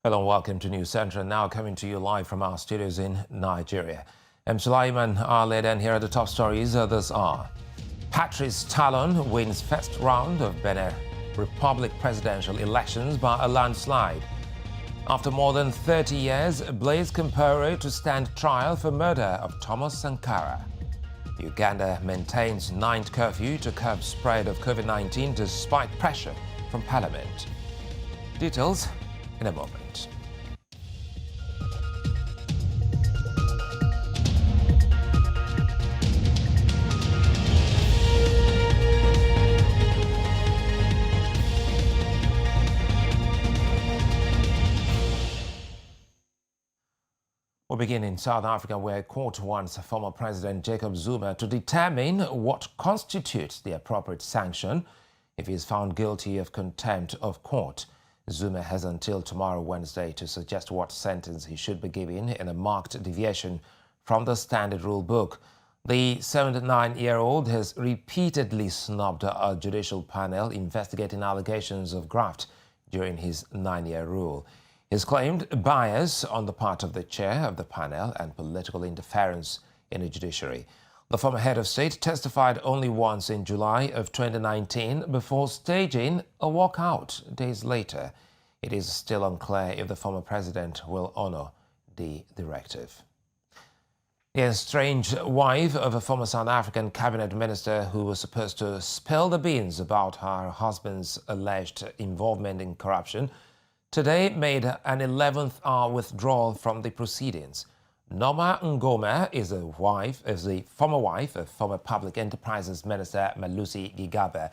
Hello and welcome to News Central, now coming to you live from our studios in Nigeria. I'm Sulaiman Arled, and here are the top stories. These are: Patrice Talon wins first round of Benin Republic presidential elections by a landslide. After more than 30 years, Blaise Compaoré to stand trial for murder of Thomas Sankara. Uganda maintains night curfew to curb spread of COVID-19 despite pressure from Parliament. Details in a moment. We'll begin in South Africa, where a court wants former President Jacob Zuma to determine what constitutes the appropriate sanction if he is found guilty of contempt of court. Zuma has until tomorrow, Wednesday, to suggest what sentence he should be given in a marked deviation from the standard rule book. The 79-year-old has repeatedly snubbed a judicial panel investigating allegations of graft during his 9-year rule. He's claimed bias on the part of the chair of the panel and political interference in the judiciary. The former head of state testified only once in July of 2019 before staging a walkout days later. It is still unclear if the former president will honor the directive. The estranged wife of a former South African cabinet minister who was supposed to spill the beans about her husband's alleged involvement in corruption today made an 11th-hour withdrawal from the proceedings. Norma Ngoma is the former wife of former Public Enterprises Minister Malusi Gigaba.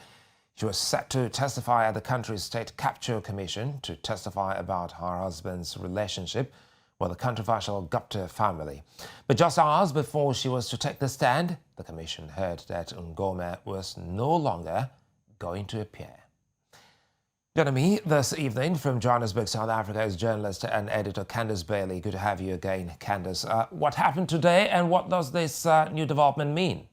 She was set to testify at the country's State Capture Commission to testify about her husband's relationship with the controversial Gupta family. But just hours before she was to take the stand, the commission heard that Ngoma was no longer going to appear. Joining me this evening from Johannesburg, South Africa, is journalist and editor Candace Bailey. Good to have you again, Candace. What happened today, and what does this new development mean?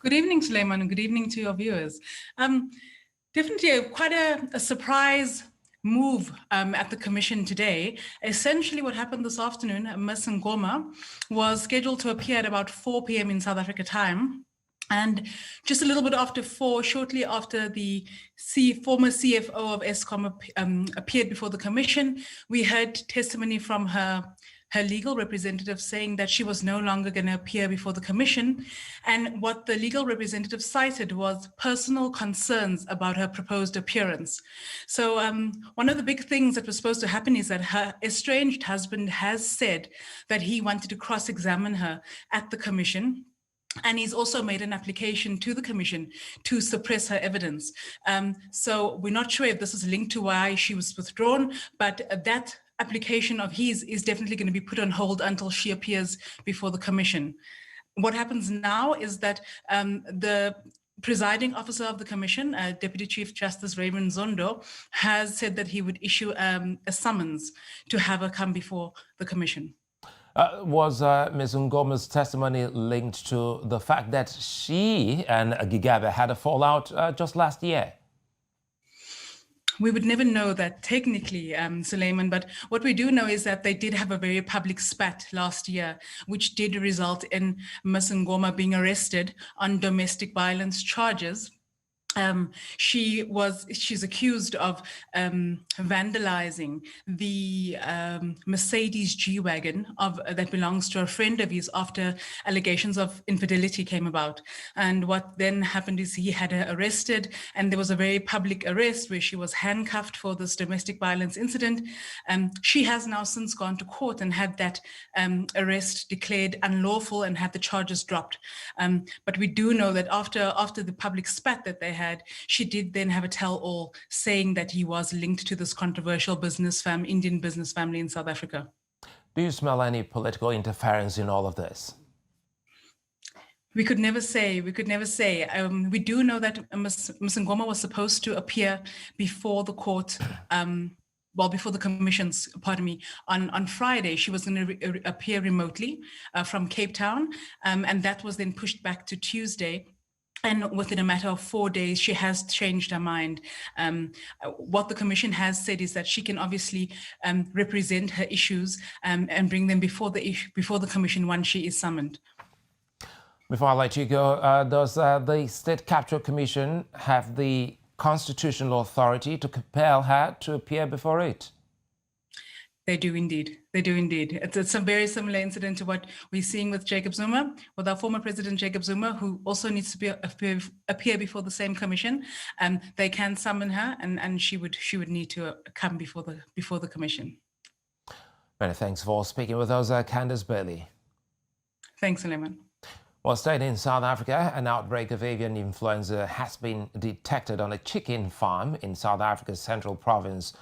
Good evening, Suleiman, and good evening to your viewers. Definitely quite a surprise move at the commission today. Essentially what happened this afternoon, Ms. Ngoma was scheduled to appear at about 4 p.m. in South Africa time. And just a little bit after 4, shortly after the former CFO of Eskom appeared before the commission, we heard testimony from her legal representative saying that she was no longer going to appear before the commission. And what the legal representative cited was personal concerns about her proposed appearance. So one of the big things that was supposed to happen is that her estranged husband has said that he wanted to cross-examine her at the commission. And he's also made an application to the commission to suppress her evidence. So we're not sure if this is linked to why she was withdrawn, but that application of his is definitely going to be put on hold until she appears before the commission. What happens now is that the presiding officer of the commission, Deputy Chief Justice Raymond Zondo, has said that he would issue a summons to have her come before the commission. Was Ms. Ngoma's testimony linked to the fact that she and Gigaba had a fallout just last year? We would never know that technically, Suleiman, but what we do know is that they did have a very public spat last year, which did result in Ms. Ngoma being arrested on domestic violence charges. She's accused of vandalizing the Mercedes G-Wagon that belongs to a friend of his after allegations of infidelity came about. And what then happened is he had her arrested, and there was a very public arrest where she was handcuffed for this domestic violence incident. She has now since gone to court and had that arrest declared unlawful and had the charges dropped. But we do know that after the public spat that they had, she did then have a tell-all saying that he was linked to this controversial Indian business family in South Africa. Do you smell any political interference in all of this? We could never say. We do know that Ms. Ngoma was supposed to appear before the court, before the commissions, on Friday. She was going to appear remotely from Cape Town, and that was then pushed back to Tuesday. And within a matter of 4 days, she has changed her mind. What the commission has said is that she can obviously represent her issues and bring them before the commission once she is summoned. Before I let you go, does the State Capture Commission have the constitutional authority to compel her to appear before it? They do indeed. They do indeed. It's a very similar incident to what we're seeing with Jacob Zuma, with our former president Jacob Zuma, who also needs to appear before the same commission. They can summon her, and she would need to come before the commission. Many thanks for speaking with us, Candice Bailey. Thanks, Suleiman. Well, staying in South Africa, an outbreak of avian influenza has been detected on a chicken farm in South Africa's central province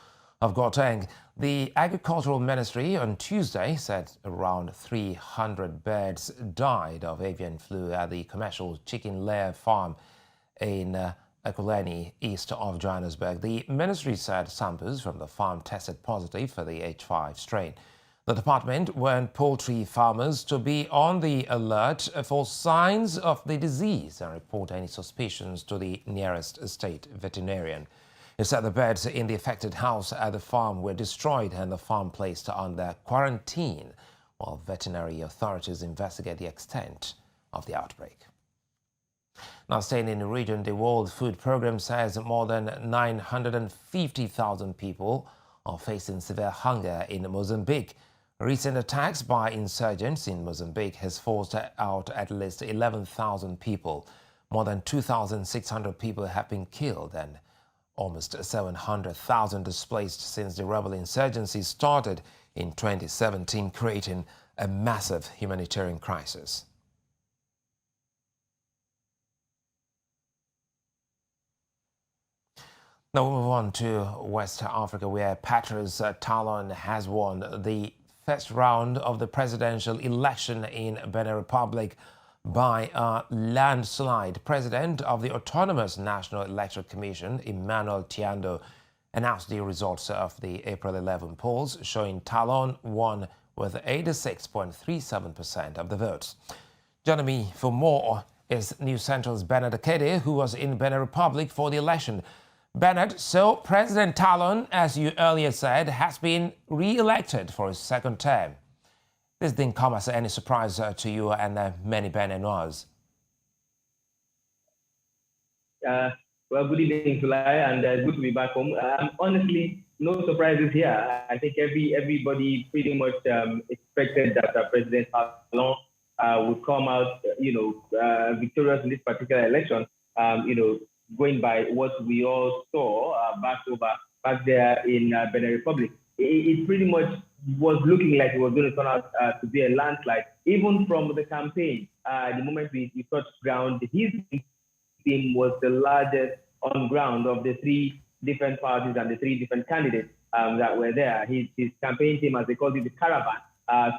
of Gauteng. The Agricultural Ministry on Tuesday said around 300 birds died of avian flu at the commercial chicken layer farm in Ekurhuleni, east of Johannesburg. The ministry said samples from the farm tested positive for the H5 strain. The department warned poultry farmers to be on the alert for signs of the disease and report any suspicions to the nearest state veterinarian. It said the birds in the affected house at the farm were destroyed and the farm placed under quarantine while veterinary authorities investigate the extent of the outbreak. Now, staying in the region, the World Food Programme says more than 950,000 people are facing severe hunger in Mozambique. Recent attacks by insurgents in Mozambique has forced out at least 11,000 people. More than 2,600 people have been killed and almost 700,000 displaced since the rebel insurgency started in 2017, creating a massive humanitarian crisis. Now we'll move on to West Africa, where Patrice Talon has won the first round of the presidential election in Benin Republic by a landslide. President of the Autonomous National Electoral Commission, Emmanuel Tiando, announced the results of the April 11 polls, showing Talon won with 86.37% of the votes. Joining me for more is News Central's Bernard Akede, who was in Benin Republic for the election. Bernard, so President Talon, as you earlier said, has been re-elected for his second term. This didn't come as any surprise to you and many Beninois. Well, good evening, July, and good to be back home. Honestly, no surprises here. I think everybody pretty much expected that President Talon would come out, victorious in this particular election. Going by what we all saw back there in Benin Republic, it pretty much was looking like it was going to turn out to be a landslide. Even from the campaign, the moment we touched ground, his team was the largest on ground of the three different parties and the three different candidates that were there. His campaign team, as they called it, the caravan,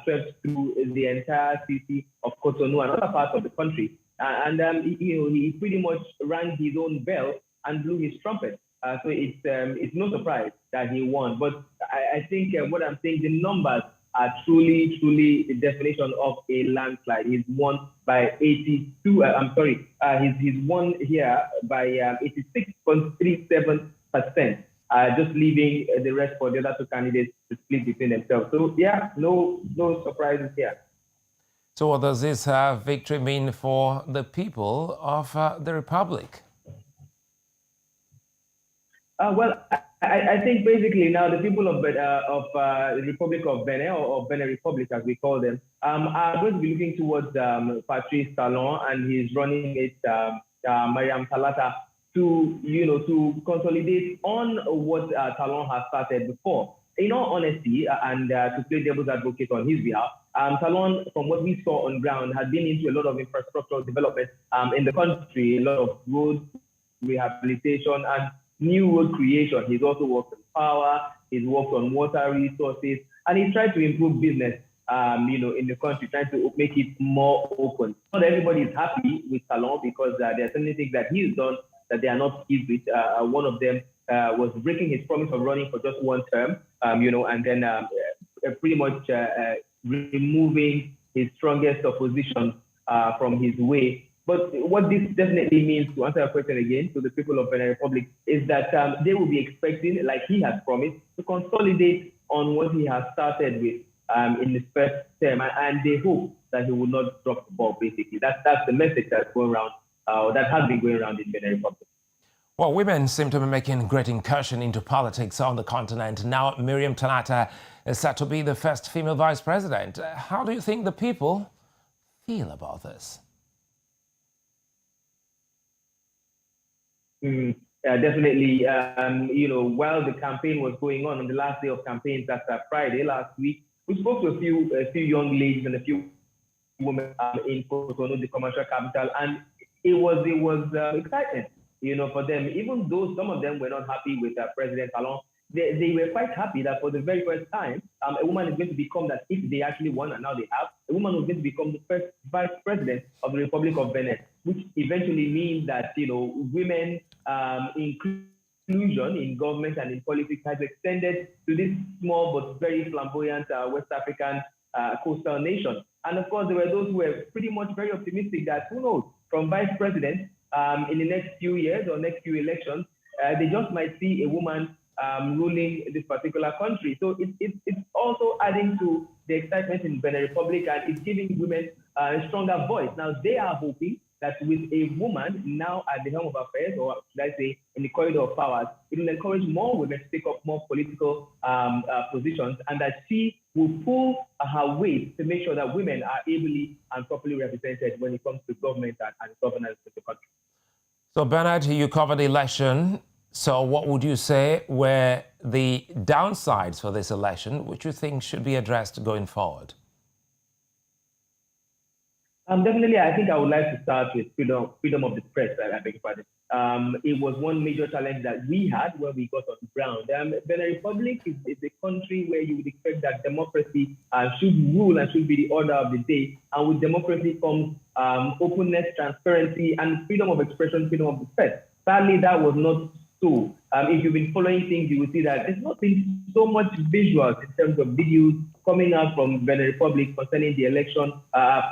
swept through the entire city of Cotonou and other parts of the country. He pretty much rang his own bell and blew his trumpet. So it's no surprise that he won. But I think what I'm saying, the numbers are truly the definition of a landslide. He's won by 82. He's won here by 86.37%. Just leaving the rest for the other two candidates to split between themselves. So yeah, no surprises here. So what does this victory mean for the people of the Republic? Well, I think basically now the people of the Republic of Benin, or Benin Republic as we call them, are going to be looking towards Patrice Talon and his running mate Miriam to consolidate on what Talon has started before. In all honesty, and to play devil's advocate on his behalf, Talon, from what we saw on ground, had been into a lot of infrastructural development in the country, a lot of road rehabilitation and new road creation. He's also worked on power, he's worked on water resources, and he's tried to improve business, in the country, trying to make it more open. Not everybody is happy with Talon because there are certain things that he's done that they are not pleased with. One of them was breaking his promise of running for just one term, and then pretty much removing his strongest opposition from his way But what this definitely means, to answer your question again, to the people of Benin Republic, is that they will be expecting, like he has promised, to consolidate on what he has started with in his first term, and they hope that he will not drop the ball. Basically, that's the message that's going around, that has been going around in Benin Republic. Well, women seem to be making great incursion into politics on the continent. Now, Miriam Tanata is set to be the first female vice president. How do you think the people feel about this? Yeah, definitely. While the campaign was going on the last day of campaigns, that's Friday last week, we spoke to a few young ladies and a few women in Cotonou, the commercial capital, and it was exciting, for them. Even though some of them were not happy with President Talon, they were quite happy that for the very first time, a woman is going to become that, if they actually won, and now they have, a woman was going to become the first vice president of the Republic of Benin, which eventually means that, women inclusion in government and in politics has extended to this small but very flamboyant West African coastal nation. And of course, there were those who were pretty much very optimistic that, who knows, from vice president in the next few years or next few elections, they just might see a woman ruling this particular country. So it's also adding to the excitement in Benin Republic, and it's giving women a stronger voice. Now, they are hoping that with a woman now at the helm of affairs, or should I say in the corridor of powers, it will encourage more women to take up more political positions, and that she will pull her weight to make sure that women are ably and properly represented when it comes to government and governance of the country. So, Bernard, you covered the election. So what would you say were the downsides for this election, which you think should be addressed going forward? Definitely, I think I would like to start with freedom of the press. I beg your pardon. It was one major challenge that we had when we got on the ground. Benin Republic is a country where you would expect that democracy should rule and should be the order of the day. And with democracy comes openness, transparency, and freedom of expression, freedom of the press. Sadly, that was not so. If you've been following things, you will see that there's not been so much visuals in terms of videos coming out from Benin Republic concerning the election,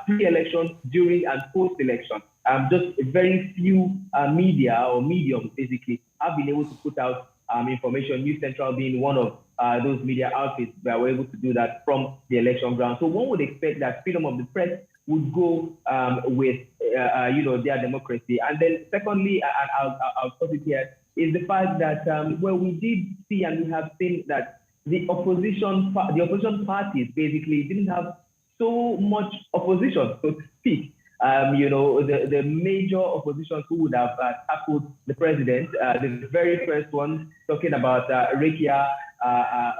pre-election, during and post-election. Just very few media or mediums basically have been able to put out information, News Central being one of those media outfits that were able to do that from the election ground. So one would expect that freedom of the press would go with their democracy. And then secondly, I'll put it here, is the fact that we did see and we have seen that the opposition parties basically didn't have so much opposition, so to speak. The major oppositions who would have tackled the president, the very first one, talking about Rekia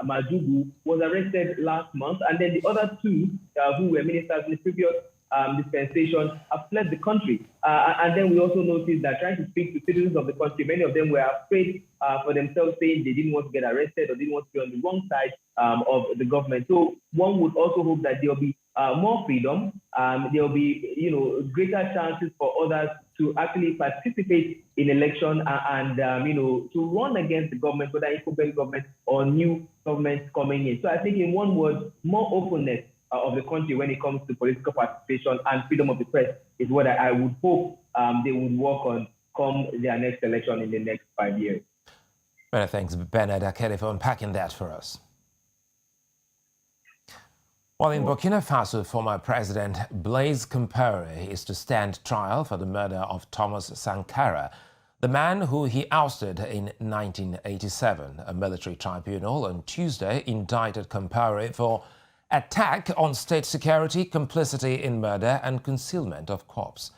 Majugu, was arrested last month, and then the other two who were ministers in the previous dispensation have fled the country. And then we also noticed that trying to speak to citizens of the country, many of them were afraid for themselves, saying they didn't want to get arrested or didn't want to be on the wrong side of the government. So one would also hope that there will be more freedom. There will be, greater chances for others to actually participate in election and to run against the government, whether incumbent government or new governments coming in. So I think, in one word, more openness of the country when it comes to political participation and freedom of the press is what I would hope they would work on come their next election in the next 5 years. Many thanks, Bernard Akele, for unpacking that for us. Well, in Burkina Faso, former President Blaise Compaoré is to stand trial for the murder of Thomas Sankara, the man who he ousted in 1987. A military tribunal on Tuesday indicted Compaoré for attack on state security, complicity in murder, and concealment of corpse.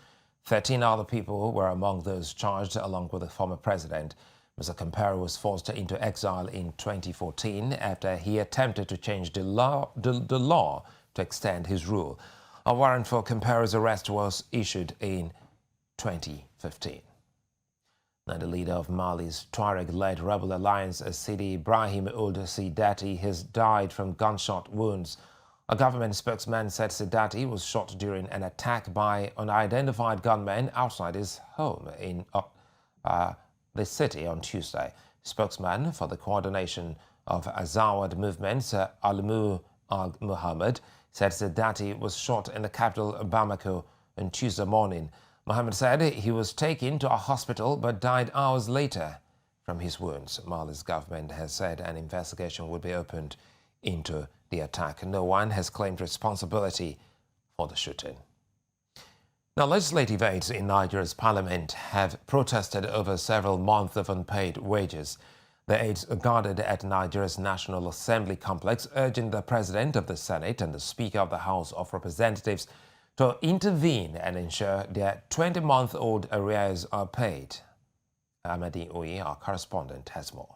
13 other people were among those charged, along with the former president. Mr. Compaoré was forced into exile in 2014 after he attempted to change the law to extend his rule. A warrant for Compaoré's arrest was issued in 2015. Now, the leader of Mali's Tuareg-led rebel alliance, Sidi Ibrahim Ould Sidati, has died from gunshot wounds. A government spokesman said Sidati was shot during an attack by unidentified gunmen outside his home in the city on Tuesday. Spokesman for the coordination of Azawad movements, Almu Muhammad, said Sidati was shot in the capital Bamako on Tuesday morning. Mohammed said he was taken to a hospital but died hours later from his wounds. Mali's government has said an investigation will be opened into the attack. No one has claimed responsibility for the shooting. Now, legislative aides in Nigeria's parliament have protested over several months of unpaid wages. The aides gathered at Nigeria's National Assembly complex, urging the President of the Senate and the Speaker of the House of Representatives to intervene and ensure their 20-month-old arrears are paid. Amadi Oye, our correspondent, has more.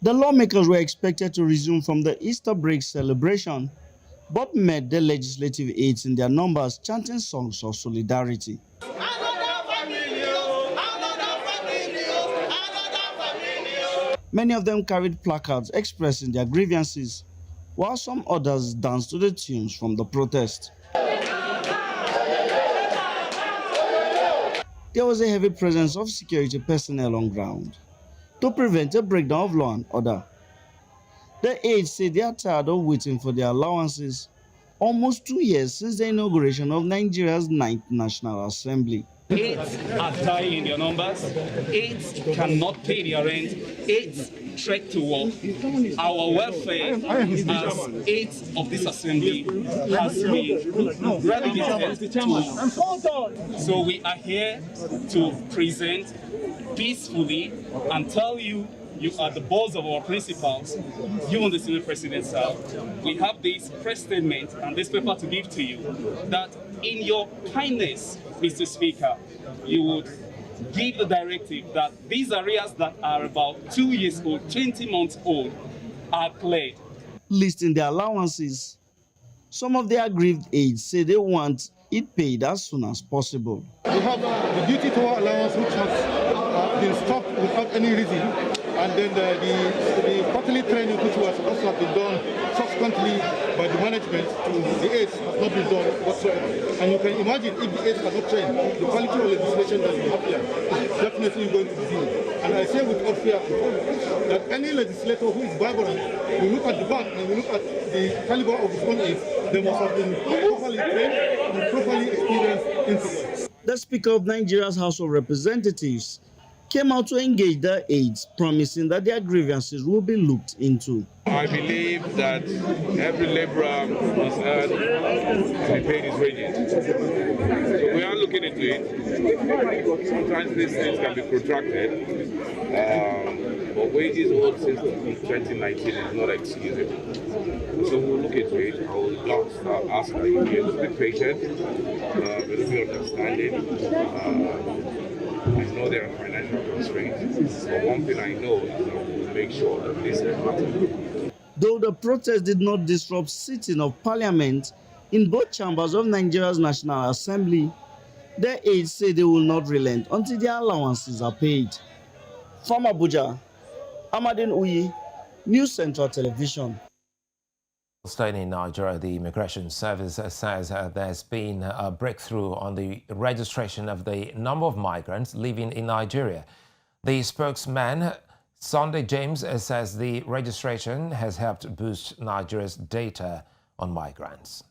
The lawmakers were expected to resume from the Easter break celebration, but met the legislative aides in their numbers chanting songs of solidarity. Many of them carried placards expressing their grievances, while some others danced to the tunes from the protest. There was a heavy presence of security personnel on ground to prevent a breakdown of law and order. The aides say they are tired of waiting for their allowances, almost 2 years since the inauguration of Nigeria's 9th National Assembly. Aides are dying in their numbers. Aides cannot pay their rent. Aides trek to work. Our welfare as aides of this assembly has been relegated to. So we are here to present peacefully and tell you are the boss of our principals. You and the Senate President, sir. We have this press statement and this paper to give to you that in your kindness, Mr. Speaker, you would give the directive that these arrears that are about 2 years old, 20 months old, are cleared. Listing their allowances, some of the aggrieved aides say they want it paid as soon as possible. We have the duty to our allowance, which has been stopped without any reason. And then the quarterly training, which was supposed to have been done subsequently by the management to the aides, has not been done whatsoever. And you can imagine if the aides are not trained, the quality of legislation that we have here is definitely going to be zero. And I say with all fear that any legislator who is vibrant will look at the back and will look at the caliber of his own aides. They must have been properly trained and properly experienced in it. The Speaker of Nigeria's House of Representatives came out to engage the aides, promising that their grievances will be looked into. I believe that every laborer is earned to be paid his wages. So we are looking into it. Sometimes these things can be protracted, but wages owed since 2019 is not excusable. So we'll look into it. I will ask that you be patient, be understanding. I know there are financial constraints, but one thing I know is that we'll make sure that this happens. Though the protest did not disrupt sitting of parliament in both chambers of Nigeria's National Assembly, the aides say they will not relent until their allowances are paid. From Abuja, Amadin Uyi, News Central Television. Staying in Nigeria, the Immigration Service says there's been a breakthrough on the registration of the number of migrants living in Nigeria. The spokesman, Sunday James, says the registration has helped boost Nigeria's data on migrants.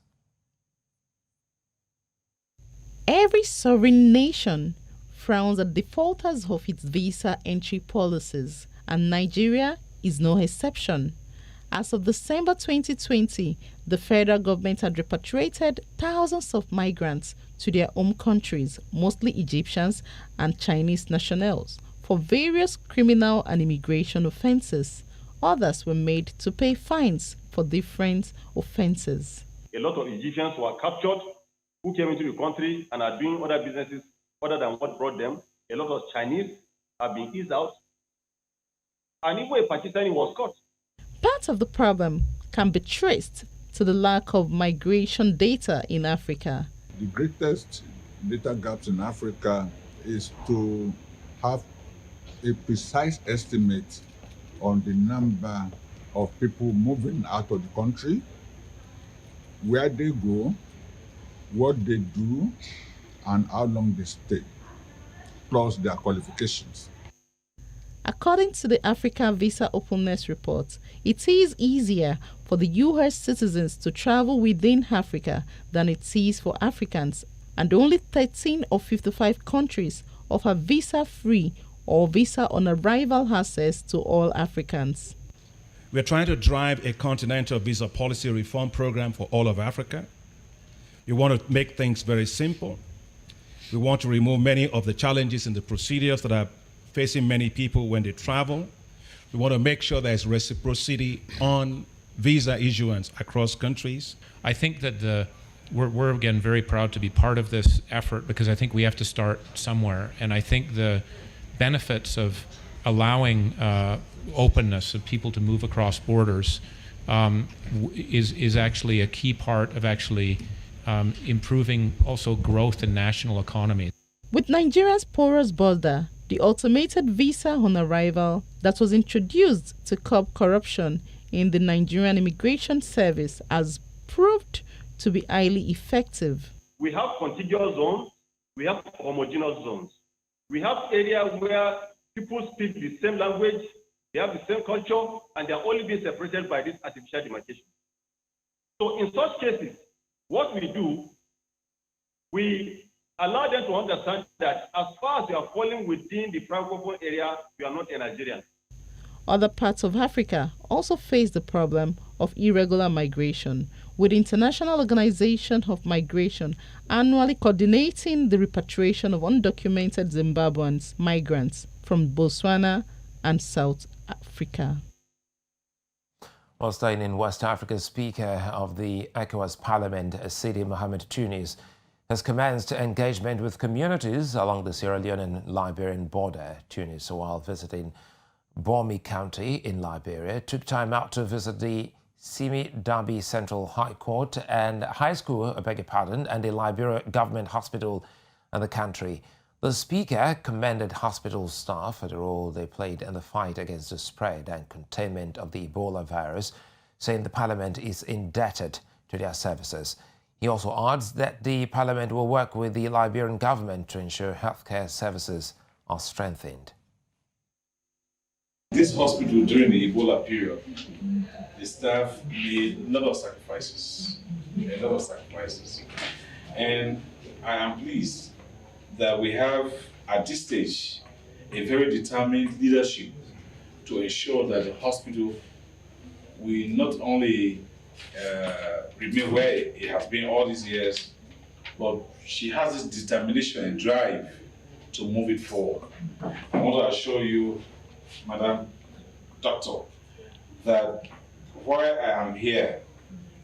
Every sovereign nation frowns at defaulters of its visa entry policies, and Nigeria is no exception. As of December 2020, the federal government had repatriated thousands of migrants to their home countries, mostly Egyptians and Chinese nationals, for various criminal and immigration offenses. Others were made to pay fines for different offenses. A lot of Egyptians were captured who came into the country and are doing other businesses other than what brought them. A lot of Chinese have been eased out. And even a Pakistani was caught. Part of the problem can be traced to the lack of migration data in Africa. The greatest data gaps in Africa is to have a precise estimate on the number of people moving out of the country, where they go, what they do, and how long they stay, plus their qualifications. According to the Africa Visa Openness Report, it is easier for the US citizens to travel within Africa than it is for Africans and only 13 of 55 countries offer visa-free or visa-on-arrival access to all Africans. We're trying to drive a continental visa policy reform program for all of Africa. We want to make things very simple. We want to remove many of the challenges and the procedures that are facing many people when they travel. We want to make sure there's reciprocity on visa issuance across countries. I think that we're again very proud to be part of this effort, because I think we have to start somewhere. And I think the benefits of allowing openness of people to move across borders is actually a key part of actually improving also growth in national economy. With Nigeria's porous border, the automated visa on arrival that was introduced to curb corruption in the Nigerian Immigration Service has proved to be highly effective. We have contiguous zones, we have homogeneous zones. We have areas where people speak the same language, they have the same culture, and they are only being separated by this artificial demarcation. So in such cases, what we do, we allow them to understand that as far as they are falling within the Francophone area, we are not a Nigerian. Other parts of Africa also face the problem of irregular migration, with the International Organization of Migration annually coordinating the repatriation of undocumented Zimbabwean migrants from Botswana and South Africa. While staying in West Africa, Speaker of the ECOWAS Parliament, Sidi Mohamed Tunis, has commenced engagement with communities along the Sierra Leone and Liberian border. Tunis, while visiting Bomi County in Liberia, took time out to visit the Simi Dabi Central High Court and High School, and the Liberia Government Hospital in the country. The Speaker commended hospital staff for the role they played in the fight against the spread and containment of the Ebola virus, saying the Parliament is indebted to their services. He also adds that the Parliament will work with the Liberian government to ensure healthcare services are strengthened. This hospital, during the Ebola period, the staff made a lot of sacrifices, And I am pleased that we have, at this stage, a very determined leadership to ensure that the hospital will not only remain where it has been all these years, but she has this determination and drive to move it forward. I want to assure you, Madam Doctor, that while I am here,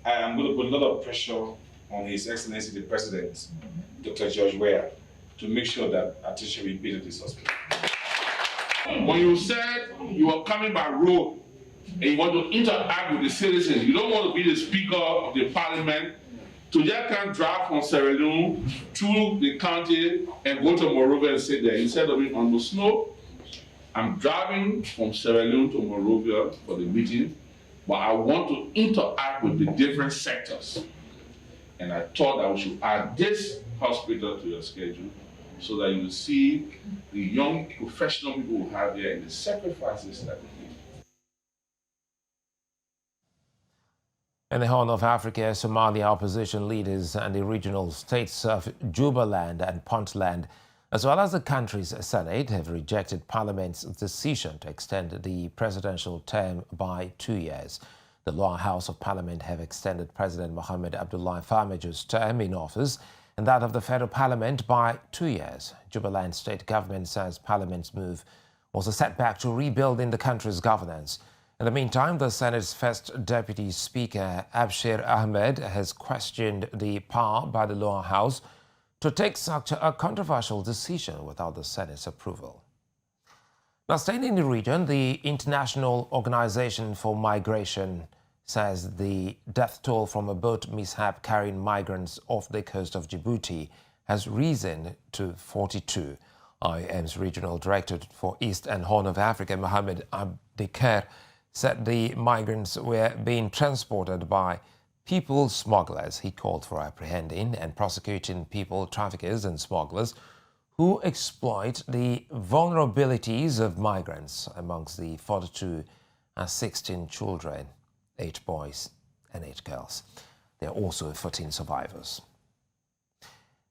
I am going to put a lot of pressure on His Excellency the President, Dr. George Weah, to make sure that attention will be paid to this hospital. When you said you were coming by road and you want to interact with the citizens, you don't want to be the Speaker of the Parliament, to just come drive from Sierra Leone through the county and go to Monrovia and sit there. Instead of being on the snow, I'm driving from Sierra Leone to Monrovia for the meeting, but I want to interact with the different sectors. And I thought that we should add this hospital to your schedule so that you will see the young professional people who have there and the sacrifices that they make. In the Horn of Africa, Somalia opposition leaders and the regional states of Jubaland and Puntland, as well as the country's Senate, have rejected Parliament's decision to extend the presidential term by 2 years. The lower house of Parliament have extended President Mohamed Abdullahi Farmajo's term in office and that of the federal Parliament by 2 years. Jubaland state government says Parliament's move was a setback to rebuilding the country's governance. In the meantime, the Senate's first Deputy Speaker, Abshir Ahmed, has questioned the power by the lower house to take such a controversial decision without the Senate's approval. Now, staying in the region, the International Organization for Migration says the death toll from a boat mishap carrying migrants off the coast of Djibouti has risen to 42. IOM's Regional Director for East and Horn of Africa, Mohamed Abdikar, said the migrants were being transported by people smugglers. He called for apprehending and prosecuting people traffickers and smugglers who exploit the vulnerabilities of migrants. Amongst the 42 are 16 children, 8 boys and 8 girls. There are also 14 survivors.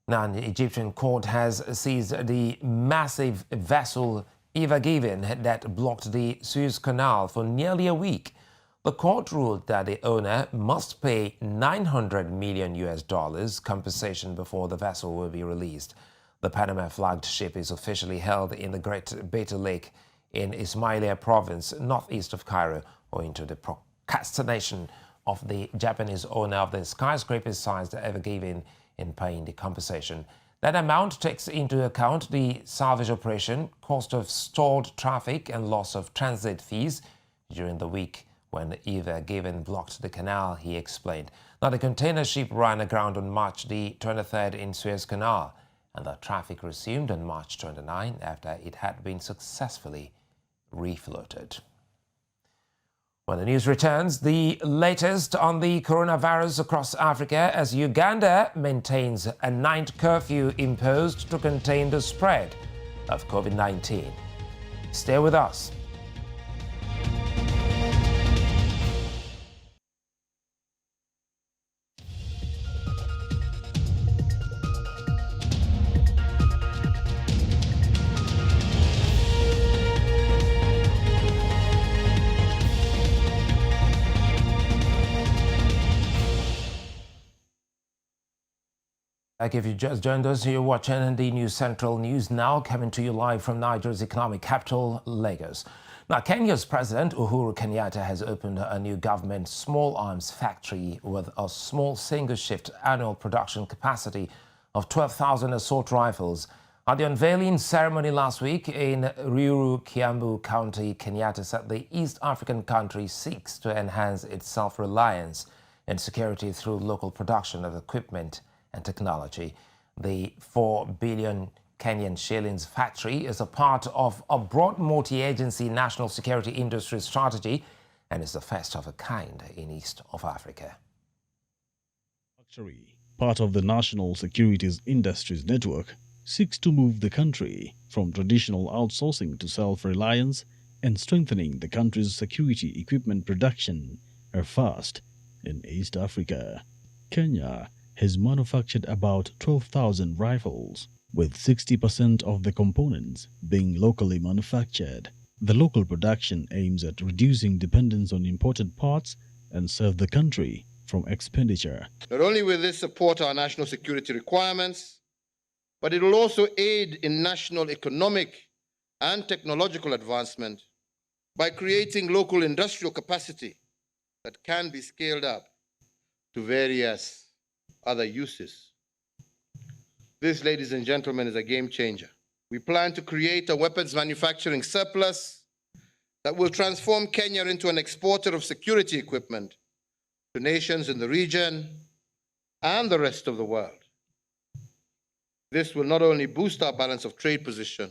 Now, an Egyptian court has seized the massive vessel Ever Given that blocked the Suez Canal for nearly a week. The court ruled that the owner must pay $900 million compensation before the vessel will be released. The Panama-flagged ship is officially held in the Great Beta Lake in Ismailia province, northeast of Cairo, owing to the procrastination of the Japanese owner of the skyscraper-sized Ever Given in paying the compensation. That amount takes into account the salvage operation, cost of stalled traffic and loss of transit fees during the week when Ever Given blocked the canal, he explained. Now, the container ship ran aground on March the 23rd in Suez Canal, and the traffic resumed on March 29 after it had been successfully refloated. When the news returns, the latest on the coronavirus across Africa as Uganda maintains a night curfew imposed to contain the spread of COVID-19. Stay with us. If you just joined us, you're watching the News Central News now, coming to you live from Nigeria's economic capital, Lagos. Now, Kenya's President Uhuru Kenyatta has opened a new government small arms factory with a small single-shift annual production capacity of 12,000 assault rifles. At the unveiling ceremony last week in Ruiru, Kiambu County, Kenyatta said the East African country seeks to enhance its self-reliance and security through local production of equipment and technology. The 4 billion Kenyan shillings factory is a part of a broad multi-agency national security industry strategy and is the first of a kind in East of Africa. Factory, part of the National Securities Industries Network, seeks to move the country from traditional outsourcing to self-reliance and strengthening the country's security equipment production, a first in East Africa. Kenya has manufactured about 12,000 rifles, with 60% of the components being locally manufactured. The local production aims at reducing dependence on imported parts and save the country from expenditure. Not only will this support our national security requirements, but it will also aid in national economic and technological advancement by creating local industrial capacity that can be scaled up to various other uses. This, ladies and gentlemen, is a game changer. We plan to create a weapons manufacturing surplus that will transform Kenya into an exporter of security equipment to nations in the region and the rest of the world. This will not only boost our balance of trade position,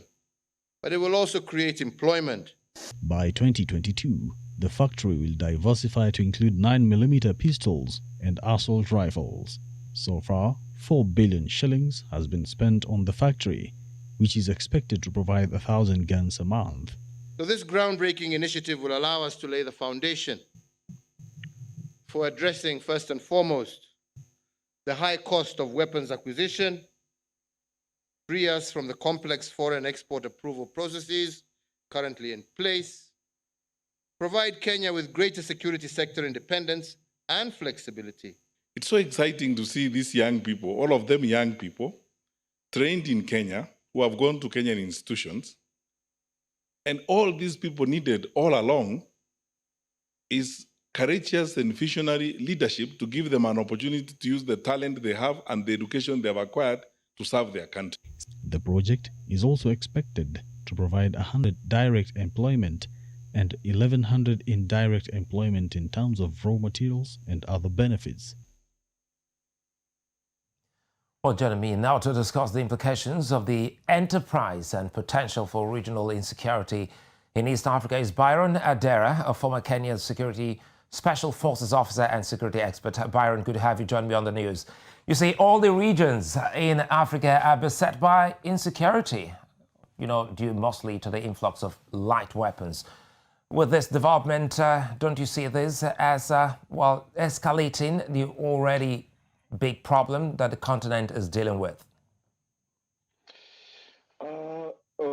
but it will also create employment. By 2022, the factory will diversify to include 9mm pistols and assault rifles. So far, 4 billion shillings has been spent on the factory, which is expected to provide 1,000 guns a month. So this groundbreaking initiative will allow us to lay the foundation for addressing, first and foremost, the high cost of weapons acquisition, free us from the complex foreign export approval processes currently in place, provide Kenya with greater security sector independence and flexibility. It's so exciting to see these young people, all of them young people, trained in Kenya, who have gone to Kenyan institutions. And all these people needed all along is courageous and visionary leadership to give them an opportunity to use the talent they have and the education they have acquired to serve their country. The project is also expected to provide 100 direct employment and 1,100 indirect employment in terms of raw materials and other benefits. Well, joining me now to discuss the implications of the enterprise and potential for regional insecurity in East Africa is Byron Adera, a former Kenyan security special forces officer and security expert. Byron, good to have you join me on the news. You see, all the regions in Africa are beset by insecurity, due mostly to the influx of light weapons. With this development, don't you see this as, escalating the already big problem that the continent is dealing with?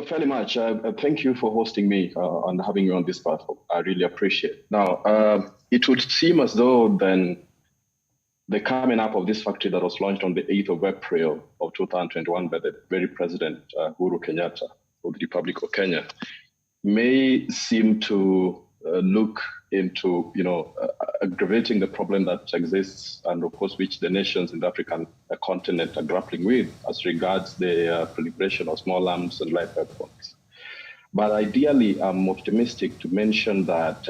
fairly much. Thank you for hosting me and having me on this platform. I really appreciate it. Now, it would seem as though then the coming up of this factory that was launched on the 8th of April of 2021 by the very President Uhuru Kenyatta of the Republic of Kenya may seem to look into, aggravating the problem that exists and of course which the nations in the African continent are grappling with as regards the proliferation of small arms and live weapons. But ideally, I'm optimistic to mention that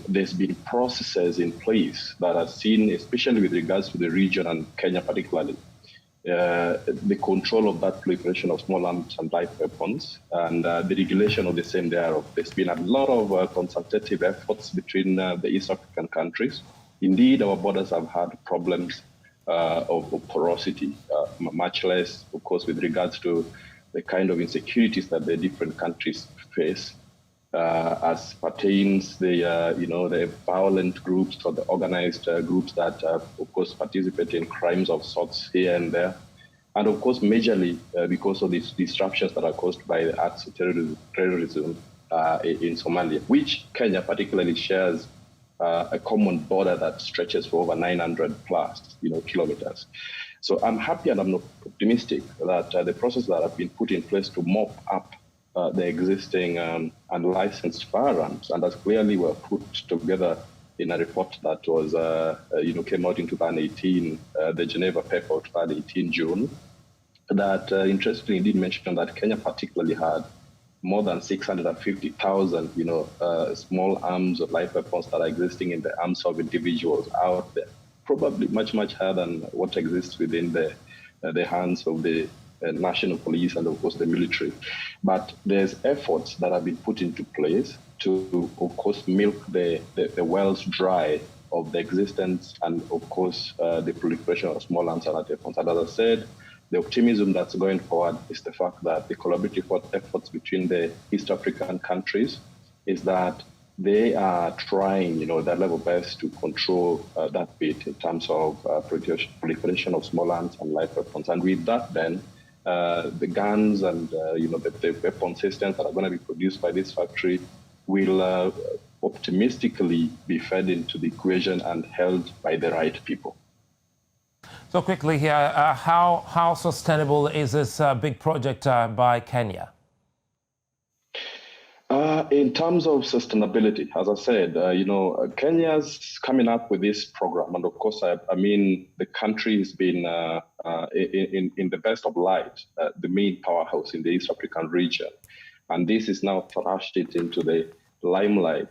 there's been processes in place that are seen, especially with regards to the region and Kenya particularly, the control of that proliferation of small arms and live weapons and the regulation of the same thereof. There's been a lot of consultative efforts between the East African countries. Indeed, our borders have had problems of porosity, much less, of course, with regards to the kind of insecurities that the different countries face as pertains the violent groups or the organized groups that, of course, participate in crimes of sorts here and there. And of course, majorly because of these disruptions that are caused by the acts of terrorism in Somalia, which Kenya particularly shares a common border that stretches for over 900 plus kilometers. So I'm happy and I'm optimistic that the process that have been put in place to mop up the existing unlicensed firearms, and as clearly were put together in a report that was, came out in 2018, the Geneva paper of 2018 June, that interestingly did mention that Kenya particularly had more than 650,000, small arms or live weapons that are existing in the arms of individuals out there. Probably much, much higher than what exists within the hands of the national police and, of course, the military. But there's efforts that have been put into place to, of course, milk the wells dry of the existence and, of course, the proliferation of small arms and weapons. And as I said, the optimism that's going forward is the fact that the collaborative efforts between the East African countries is that they are trying, their level best to control that bit in terms of proliferation of small arms and live weapons. And with that, then, the guns and, the weapon systems that are going to be produced by this factory will optimistically be fed into the equation and held by the right people. So quickly here, how sustainable is this big project by Kenya? In terms of sustainability, as I said, Kenya's coming up with this program. And of course, I mean, the country has been in the best of light, the main powerhouse in the East African region. And this is now thrust it into the limelight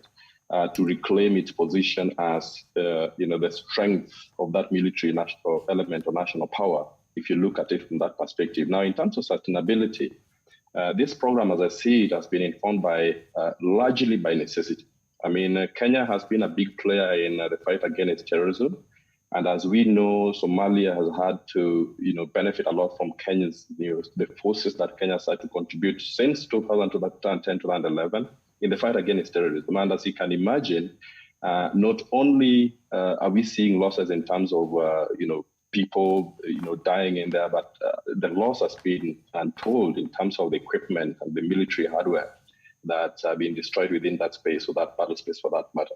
to reclaim its position as, the strength of that military national element or national power, if you look at it from that perspective. Now, in terms of sustainability, this program, as I see it, has been informed by largely by necessity. I mean, Kenya has been a big player in the fight against terrorism. And as we know, Somalia has had to, benefit a lot from Kenya's, the forces that Kenya has had to contribute since 2010, 2011 in the fight against terrorism. And as you can imagine, not only are we seeing losses in terms of, people, dying in there, but the loss has been untold in terms of the equipment and the military hardware that's been destroyed within that space, or that battle space for that matter.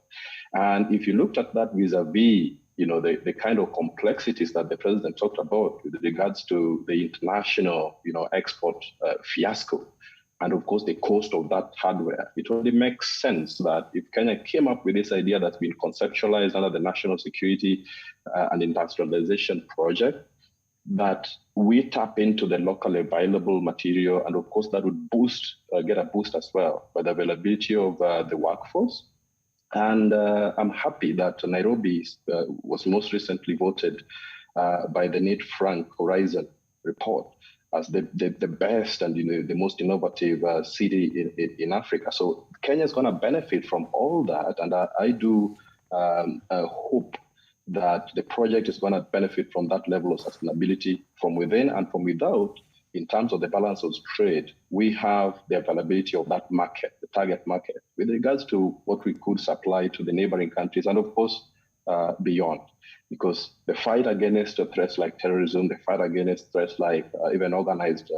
And if you looked at that vis-a-vis, the kind of complexities that the president talked about with regards to the international, export fiasco, and of course the cost of that hardware, it only makes sense that if Kenya came up with this idea that's been conceptualized under the National Security and Industrialization Project, that we tap into the locally available material, and of course that would get a boost as well by the availability of the workforce. And I'm happy that Nairobi was most recently voted by the Need Frank Horizon report as the best and the most innovative city in Africa. So Kenya is going to benefit from all that, and I do hope that the project is going to benefit from that level of sustainability from within and from without. In terms of the balance of trade, we have the availability of that market, the target market, with regards to what we could supply to the neighboring countries, and of course, beyond. Because the fight against threats like terrorism, the fight against threats like even organized,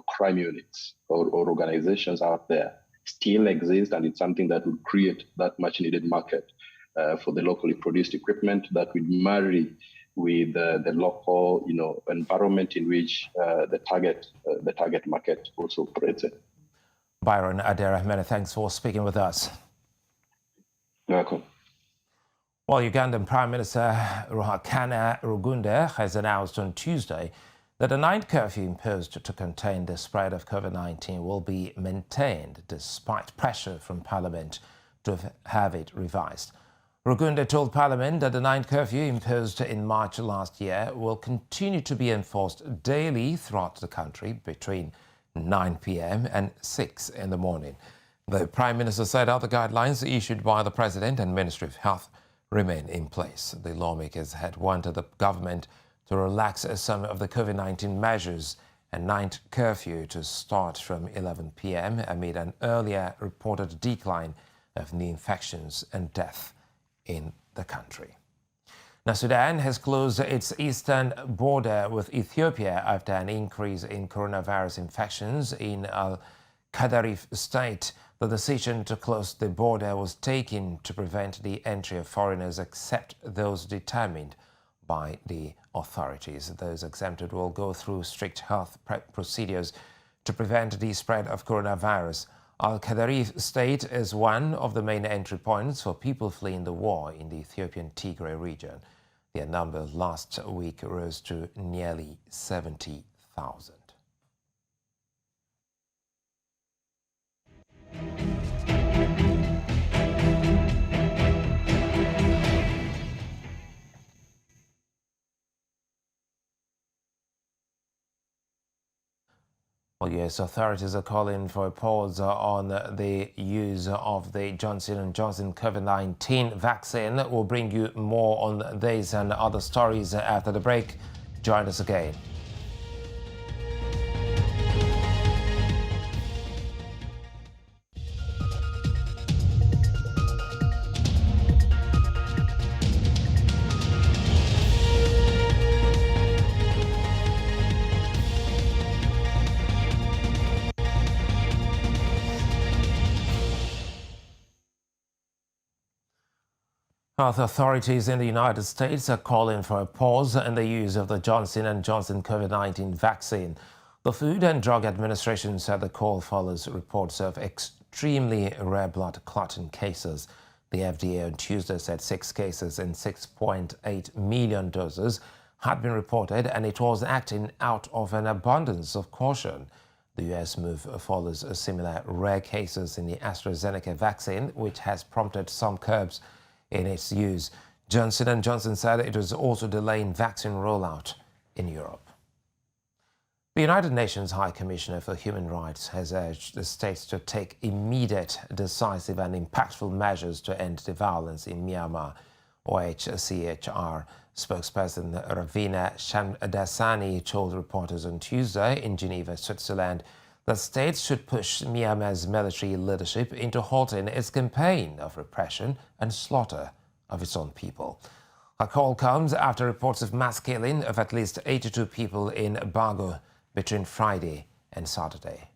crime units or organizations out there still exist, and it's something that would create that much needed market for the locally produced equipment that would marry with the local, environment in which the target market also operates in. Byron Adera, many thanks for speaking with us. You're welcome. Well, Ugandan Prime Minister Ruhakana Rugunda has announced on Tuesday that a night curfew imposed to contain the spread of COVID-19 will be maintained despite pressure from Parliament to have it revised. Rugunda told Parliament that the night curfew imposed in March last year will continue to be enforced daily throughout the country between 9 p.m. and 6 in the morning. The Prime Minister said other guidelines issued by the President and Ministry of Health remain in place. The lawmakers had wanted the government to relax some of the COVID-19 measures and night curfew to start from 11 p.m. amid an earlier reported decline of new infections and death in the country. Now, Sudan has closed its eastern border with Ethiopia after an increase in coronavirus infections in Al-Qadarif state. The decision to close the border was taken to prevent the entry of foreigners except those determined by the authorities. Those exempted will go through strict health procedures to prevent the spread of coronavirus. Al-Qadarif state is one of the main entry points for people fleeing the war in the Ethiopian Tigray region. Their number last week rose to nearly 70,000. Well, yes, authorities are calling for a pause on the use of the Johnson & Johnson COVID-19 vaccine. We'll bring you more on this and other stories after the break. Join us again. Health authorities in the United States are calling for a pause in the use of the Johnson & Johnson COVID-19 vaccine. The Food and Drug Administration said the call follows reports of extremely rare blood clotting cases. The FDA on Tuesday said 6 cases in 6.8 million doses had been reported, and it was acting out of an abundance of caution. The U.S. move follows similar rare cases in the AstraZeneca vaccine, which has prompted some curbs in its use. Johnson & Johnson said it was also delaying vaccine rollout in Europe. The United Nations High Commissioner for Human Rights has urged the states to take immediate, decisive and impactful measures to end the violence in Myanmar. OHCHR spokesperson Ravina Shamdasani told reporters on Tuesday in Geneva, Switzerland, that states should push Myanmar's military leadership into halting its campaign of repression and slaughter of its own people. A call comes after reports of mass killing of at least 82 people in Bago between Friday and Saturday.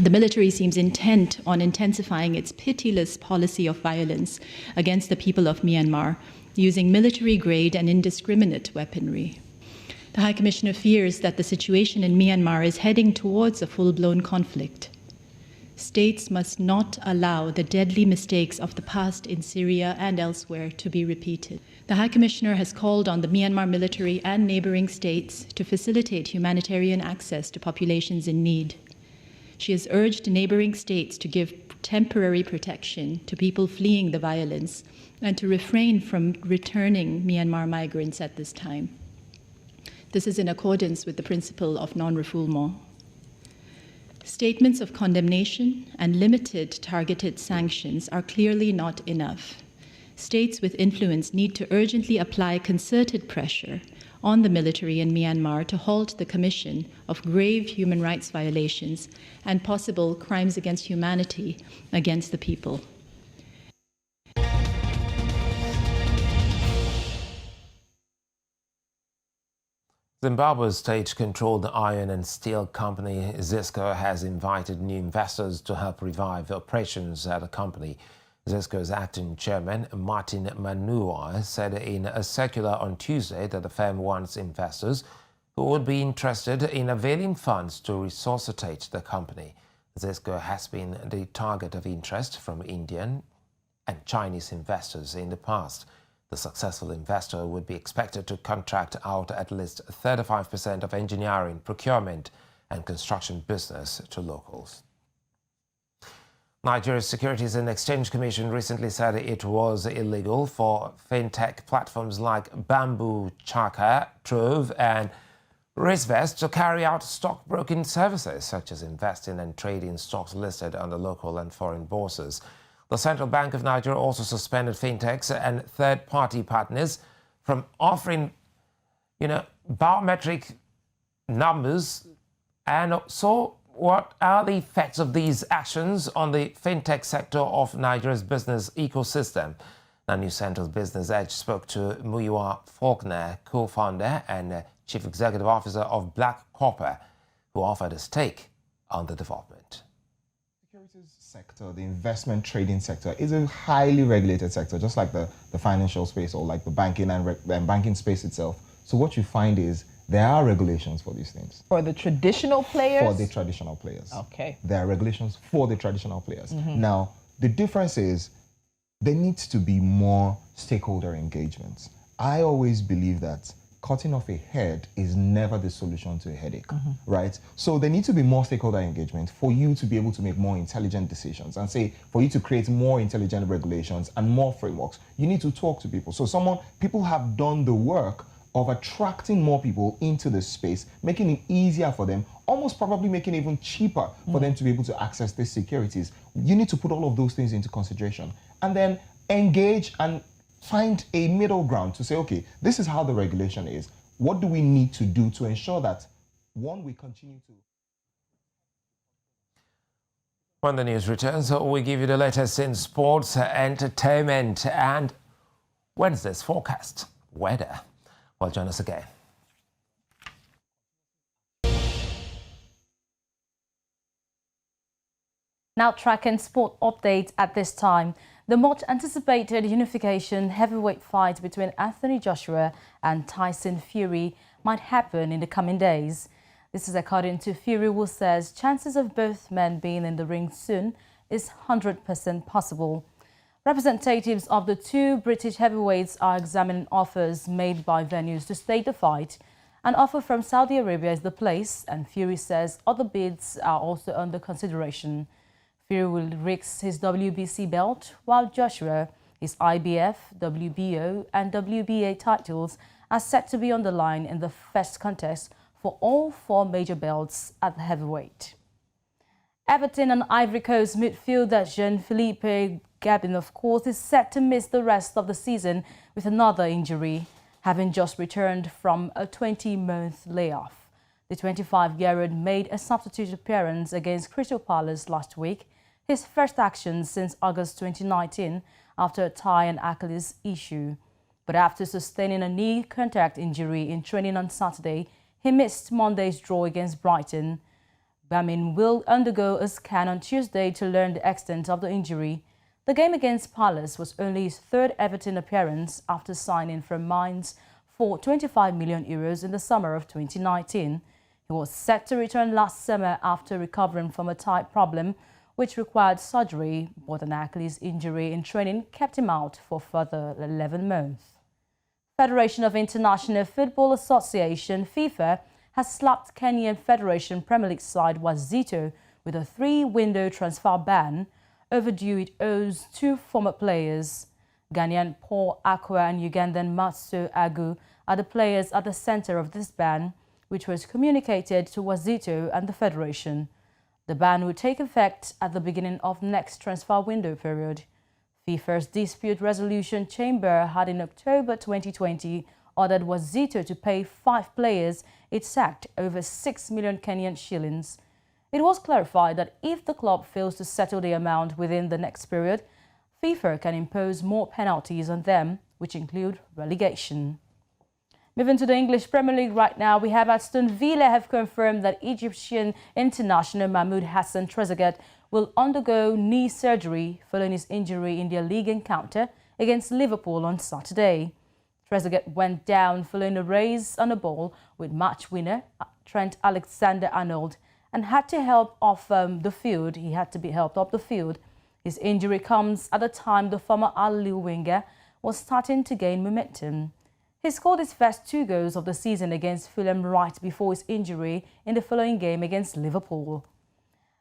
The military seems intent on intensifying its pitiless policy of violence against the people of Myanmar, using military-grade and indiscriminate weaponry. The High Commissioner fears that the situation in Myanmar is heading towards a full-blown conflict. States must not allow the deadly mistakes of the past in Syria and elsewhere to be repeated. The High Commissioner has called on the Myanmar military and neighboring states to facilitate humanitarian access to populations in need. She has urged neighboring states to give temporary protection to people fleeing the violence and to refrain from returning Myanmar migrants at this time. This is in accordance with the principle of non-refoulement. Statements of condemnation and limited targeted sanctions are clearly not enough. States with influence need to urgently apply concerted pressure on the military in Myanmar to halt the commission of grave human rights violations and possible crimes against humanity against the people. Zimbabwe's state-controlled iron and steel company Zisco has invited new investors to help revive operations at the company. Zisco's acting chairman, Martin Manua, said in a circular on Tuesday that the firm wants investors who would be interested in availing funds to resuscitate the company. Zisco has been the target of interest from Indian and Chinese investors in the past. The successful investor would be expected to contract out at least 35% of engineering, procurement and construction business to locals. Nigeria's Securities and Exchange Commission recently said it was illegal for fintech platforms like Bamboo Chaka, Trove and RaceVest to carry out stockbroking services such as investing and trading stocks listed on the local and foreign bourses. The Central Bank of Nigeria also suspended fintechs and third-party partners from offering, biometric numbers. And so, what are the effects of these actions on the fintech sector of Nigeria's business ecosystem? Now, New Central Business Edge spoke to Muyiwa Faulkner, co-founder and Chief Executive Officer of Black Copper, who offered his take on the development. Securities sector, the investment trading sector, is a highly regulated sector, just like the financial space or like the banking and banking space itself. So what you find is there are regulations for these things. For the traditional players? For the traditional players. Okay. There are regulations for the traditional players. Mm-hmm. Now, the difference is there needs to be more stakeholder engagement. I always believe that cutting off a head is never the solution to a headache, right? So there needs to be more stakeholder engagement for you to be able to make more intelligent decisions and say, for you to create more intelligent regulations and more frameworks, you need to talk to people. So people have done the work of attracting more people into the space, making it easier for them, almost probably making it even cheaper for them to be able to access these securities. You need to put all of those things into consideration and then engage and find a middle ground to say, okay, this is how the regulation is. What do we need to do to ensure that, one, we continue to... When the news returns, we give you the latest in sports, entertainment, and Wednesday's forecast, weather. Well, join us again. Now tracking sport updates at this time. The much anticipated unification heavyweight fight between Anthony Joshua and Tyson Fury might happen in the coming days. This is according to Fury, who says chances of both men being in the ring soon is 100% possible. Representatives of the two British heavyweights are examining offers made by venues to stage the fight. An offer from Saudi Arabia is the place, and Fury says other bids are also under consideration. Fury will risk his WBC belt, while Joshua, his IBF, WBO and WBA titles are set to be on the line in the first contest for all four major belts at the heavyweight. Everton and Ivory Coast midfielder Jean-Philippe Gabin, of course, is set to miss the rest of the season with another injury, having just returned from a 20-month layoff. The 25-year-old made a substitute appearance against Crystal Palace last week, his first action since August 2019 after a thigh and Achilles issue. But after sustaining a knee contact injury in training on Saturday, he missed Monday's draw against Brighton. Bamin will undergo a scan on Tuesday to learn the extent of the injury. The game against Palace was only his third Everton appearance after signing from Mainz for €25 million in the summer of 2019. He was set to return last summer after recovering from a thigh problem, which required surgery, but an Achilles injury in training kept him out for further 11 months. Federation of International Football Association, FIFA, has slapped Kenyan Federation Premier League side Wazito with a 3-window transfer ban. Overdue it owes two former players. Ghanaian Paul Akwa and Ugandan Matsu Agu are the players at the center of this ban, which was communicated to Wazito and the Federation. The ban will take effect at the beginning of next transfer window period. FIFA's Dispute Resolution Chamber had in October 2020 ordered Wazito to pay 5 players it sacked over 6 million Kenyan shillings. It was clarified that if the club fails to settle the amount within the next period, FIFA can impose more penalties on them, which include relegation. Moving to the English Premier League right now, we have Aston Villa have confirmed that Egyptian international Mahmoud Hassan Trezeguet will undergo knee surgery following his injury in their league encounter against Liverpool on Saturday. Trezeguet went down following a race on the ball with match winner Trent Alexander-Arnold and had to help off the field. He had to be helped off the field. His injury comes at a time the former Al-Ahly winger was starting to gain momentum. He scored his first 2 goals of the season against Fulham right before his injury in the following game against Liverpool.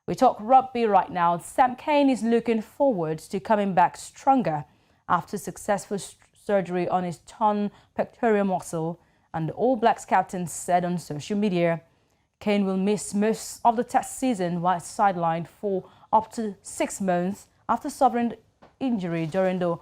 We talk rugby right now. Sam Cane is looking forward to coming back stronger after successful surgery on his torn pectoral muscle, and the All Blacks captain said on social media. Cane will miss most of the Test season while sidelined for up to 6 months after suffering injury during the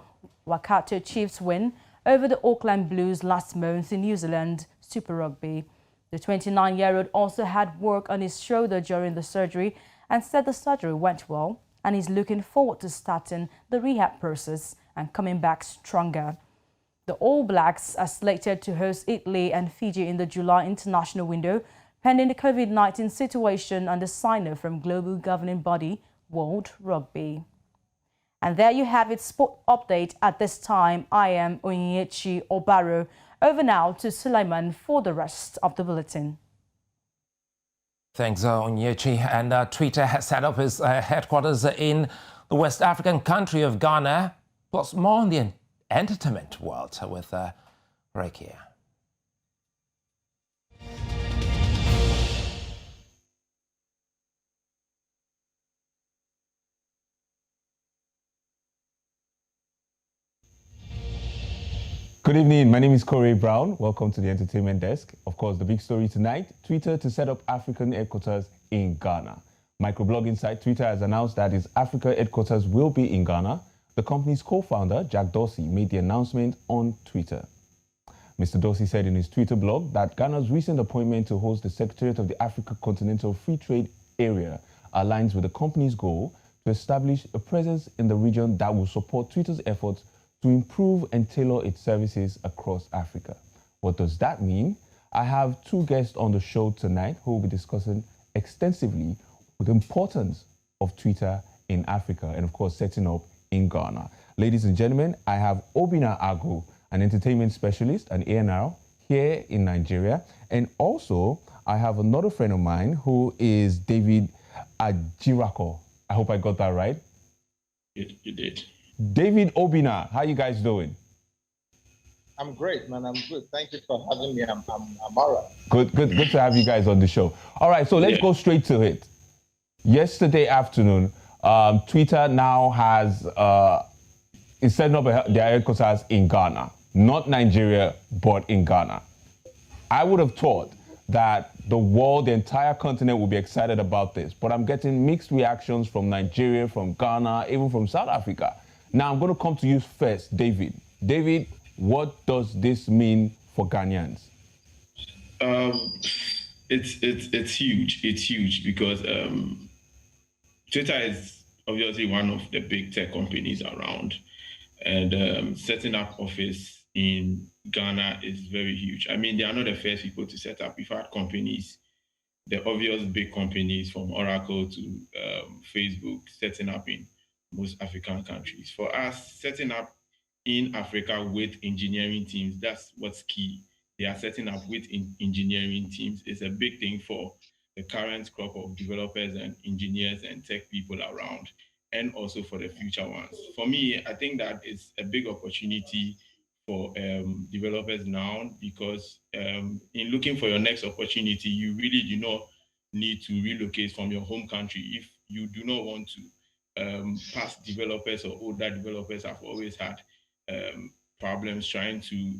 Waikato Chiefs win over the Auckland Blues last month in New Zealand Super Rugby. The 29-year-old also had work on his shoulder during the surgery and said the surgery went well, and he's looking forward to starting the rehab process and coming back stronger. The All Blacks are slated to host Italy and Fiji in the July international window, pending the COVID-19 situation and the sign-off from global governing body World Rugby. And there you have it, sport update at this time. I am Onyechi Obaro. Over now to Suleiman for the rest of the bulletin. Thanks, Onyechi. And Twitter has set up its headquarters in the West African country of Ghana. Plus, more on the entertainment world with Rekia. Good evening, my name is Corey Brown. Welcome to the entertainment desk. Of course, the big story tonight, Twitter to set up African headquarters in Ghana. Microblogging site Twitter has announced that its Africa headquarters will be in Ghana. The company's co-founder, Jack Dorsey, made the announcement on Twitter. Mr. Dorsey said in his Twitter blog that Ghana's recent appointment to host the Secretariat of the Africa Continental Free Trade Area aligns with the company's goal to establish a presence in the region that will support Twitter's efforts to improve and tailor its services across Africa. What does that mean? I have 2 guests on the show tonight who will be discussing extensively the importance of Twitter in Africa and, of course, setting up in Ghana. Ladies and gentlemen, I have Obina Agu, an entertainment specialist, an A&R here in Nigeria. And also, I have another friend of mine who is David Ajirako. I hope I got that right. You did. David Obina, how you guys doing? I'm great, man. I'm good. Thank you for having me. I'm all right. Good to have you guys on the show. All right, so let's go straight to it. Yesterday afternoon, Twitter now has is setting up their headquarters in Ghana, not Nigeria, but in Ghana. I would have thought that the world, the entire continent, would be excited about this, but I'm getting mixed reactions from Nigeria, from Ghana, even from South Africa. Now, I'm going to come to you first, David. David, what does this mean for Ghanaians? It's huge. It's huge because Twitter is obviously one of the big tech companies around, and setting up office in Ghana is very huge. I mean, they are not the first people to set up. We've had companies, the obvious big companies from Oracle to Facebook, setting up in most African countries. For us, setting up in Africa with engineering teams, that's what's key. They are setting up with engineering teams. It's a big thing for the current crop of developers and engineers and tech people around, and also for the future ones. For me, I think that it's a big opportunity for developers now, because in looking for your next opportunity, you really do not need to relocate from your home country. If you do not want to, past developers or older developers have always had problems trying to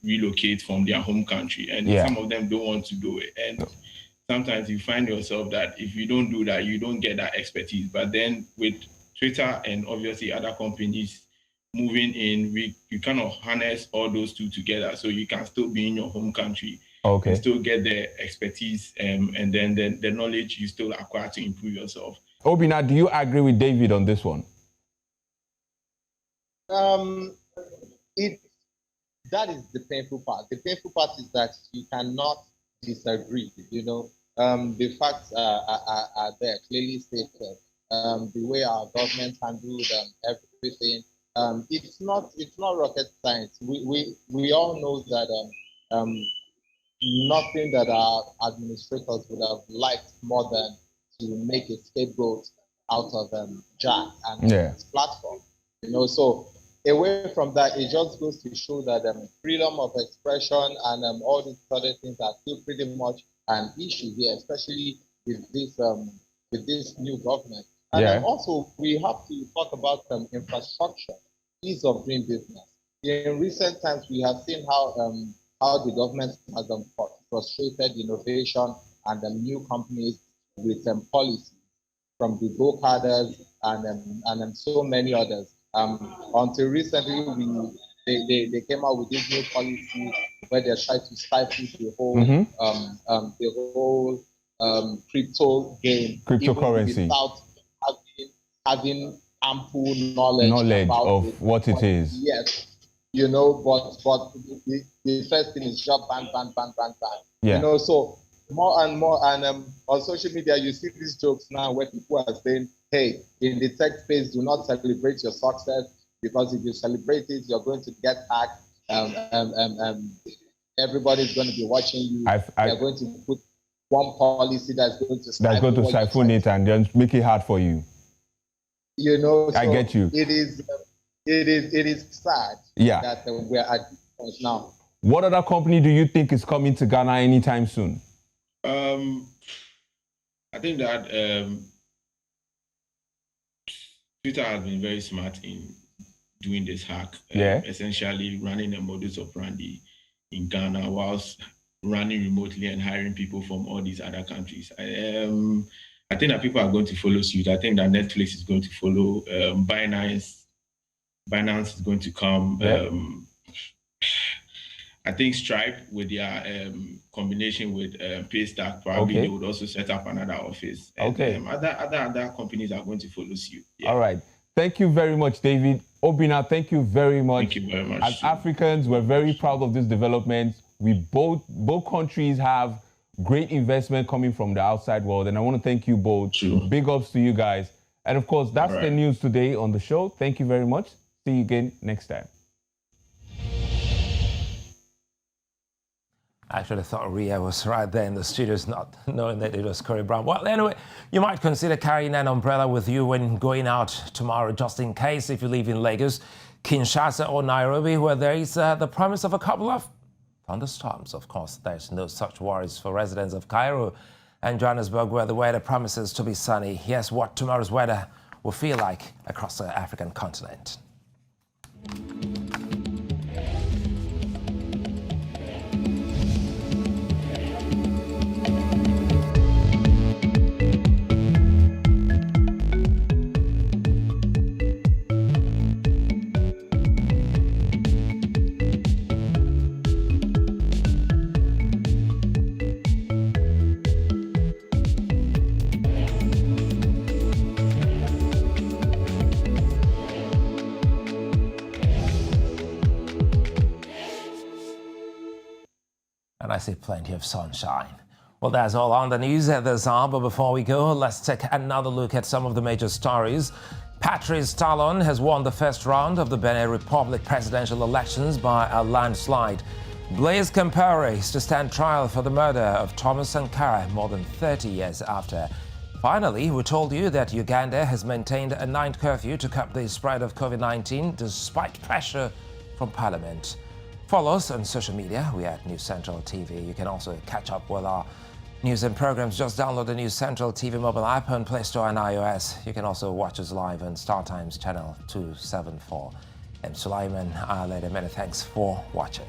relocate from their home country, and some of them don't want to do it. And sometimes you find yourself that if you don't do that, you don't get that expertise. But then with Twitter and obviously other companies moving in, you kind of harness all those two together, so you can still be in your home country, and still get the expertise, and then the knowledge you still acquire to improve yourself. Obina, do you agree with David on this one? It's that is the painful part. The painful part is that you cannot disagree. The facts are there, clearly stated. The way our government handled everything, it's not rocket science. We all know that nothing that our administrators would have liked more than to make a scapegoat out of Jack and his platform. So away from that, it just goes to show that freedom of expression and all these other things are still pretty much an issue here, especially with this new government. And also, we have to talk about infrastructure, ease of doing business. In recent times, we have seen how the government has frustrated innovation and new companies with policies from the go-carders and so many others. Until recently, they came out with this new policy where they tried to stifle the whole crypto game, cryptocurrency, without having ample knowledge about of what it is. Yes, but the first thing is just ban. Yeah. So more and more, and on social media, you see these jokes now where people are saying, hey, in the tech space, do not celebrate your success, because if you celebrate it, you're going to get hacked. Everybody's going to be watching you. They're going to put one policy that's going to siphon it and then make it hard for you. So I get you. It is sad that we're at this point now. What other company do you think is coming to Ghana anytime soon? I think that Twitter has been very smart in doing this hack, essentially running a modus operandi in Ghana whilst running remotely and hiring people from all these other countries. I think that people are going to follow suit. I think that Netflix is going to follow. Binance is going to come. I think Stripe, with their combination with Paystack, probably they would also set up another office. And, other companies are going to follow suit. All right. Thank you very much, David. Obina, thank you very much. Thank you very much. As Africans, we're very proud of this development. We both countries have great investment coming from the outside world, and I want to thank you both. Big ups to you guys. And of course, that's the news today on the show. Thank you very much. See you again next time. I actually thought Ria was right there in the studios, not knowing that it was Corey Brown. Well, anyway, you might consider carrying an umbrella with you when going out tomorrow, just in case if you live in Lagos, Kinshasa or Nairobi, where there is the promise of a couple of thunderstorms. Of course, there's no such worries for residents of Cairo and Johannesburg, where the weather promises to be sunny. Here's what tomorrow's weather will feel like across the African continent. And I see plenty of sunshine. Well, that's all on the news at this hour, but before we go, let's take another look at some of the major stories. Patrice Talon has won the first round of the Benin Republic presidential elections by a landslide. Blaise Compaoré is to stand trial for the murder of Thomas Sankara more than 30 years after. Finally, we told you that Uganda has maintained a night curfew to curb the spread of COVID-19 despite pressure from Parliament. Follow us on social media. We are at News Central TV. You can also catch up with our news and programs. Just download the News Central TV mobile app on Play Store and iOS. You can also watch us live on StarTimes channel 274. I'm Sulaiman. Many thanks for watching.